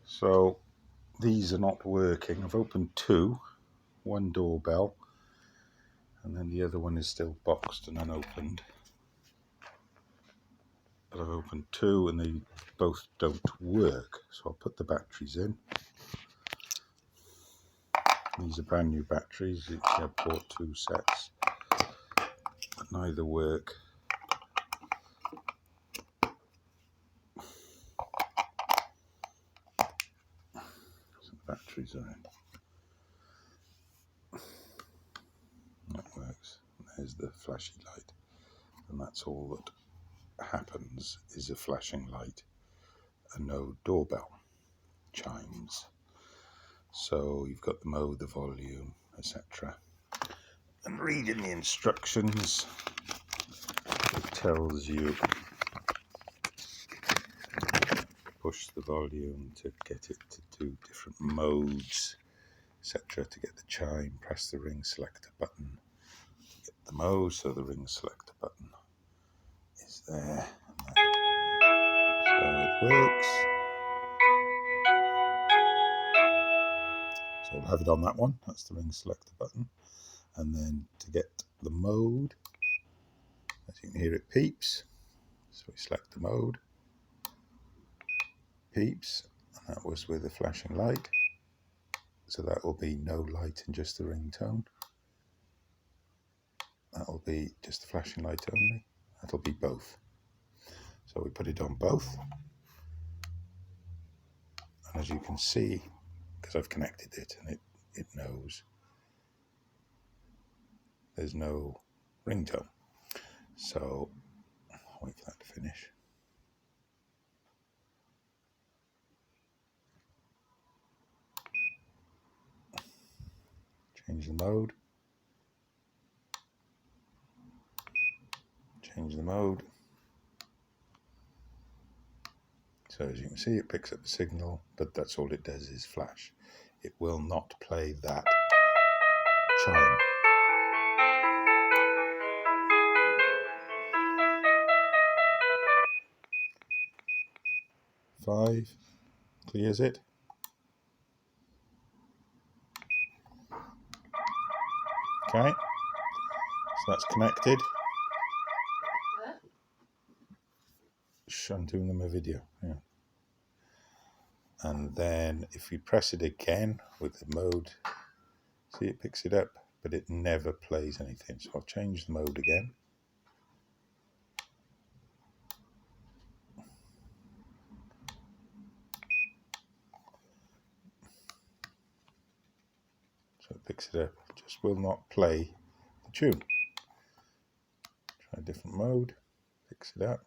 So these are not working. I've opened two, one doorbell, and then the other one is still boxed and unopened. But I've opened two and they both don't work. So I'll put the batteries in. These are brand new batteries. I bought two sets, but neither work. So the batteries are in. That works. There's the flashy light, and that's all that happens is a flashing light and no doorbell chimes. So you've got the mode, the volume, etc. And reading the instructions, it tells you push the volume to get it to do different modes, etc. To get the chime, press the ring selector button to get the mode. So the ring selector button is there. So it works. So I'll have it on that one. That's the ring selector button. And then to get the mode, as you can hear, it peeps. So we select the mode, peeps, and that was with a flashing light. So that will be no light and just the ringtone. That will be just the flashing light only. That'll be both. So we put it on both. And as you can see, because I've connected it and it knows there's no ringtone. So I'll wait for that to finish. Change the mode. Change the mode. So as you can see, it picks up the signal, but that's all it does is flash. It will not play that chime. Five, clears it. Okay, so that's connected. Shh, I'm doing them a video. Yeah. And then if we press it again with the mode, see, it picks it up, but it never plays anything. So I'll change the mode again. So it picks it up, it just will not play the tune. Try a different mode, picks it up.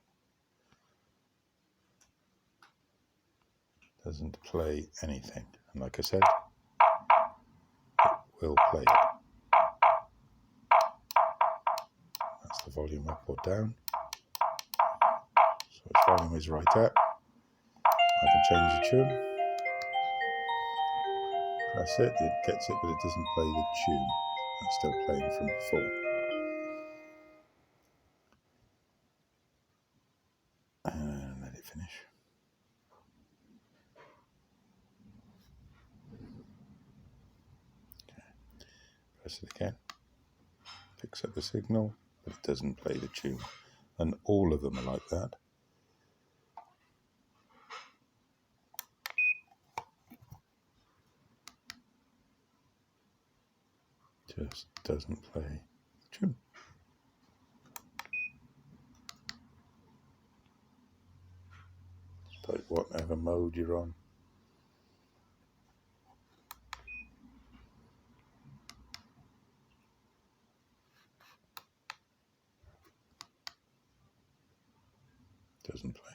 Doesn't play anything. And like I said, it will play it. That's the volume up or down. So its volume is right up. I can change the tune. Press it, it gets it, but it doesn't play the tune. It's still playing from before. And let it finish. Okay. Press it again. Picks up the signal, but it doesn't play the tune. And all of them are like that. Just doesn't play the tune. It's like whatever mode you're on. Doesn't play.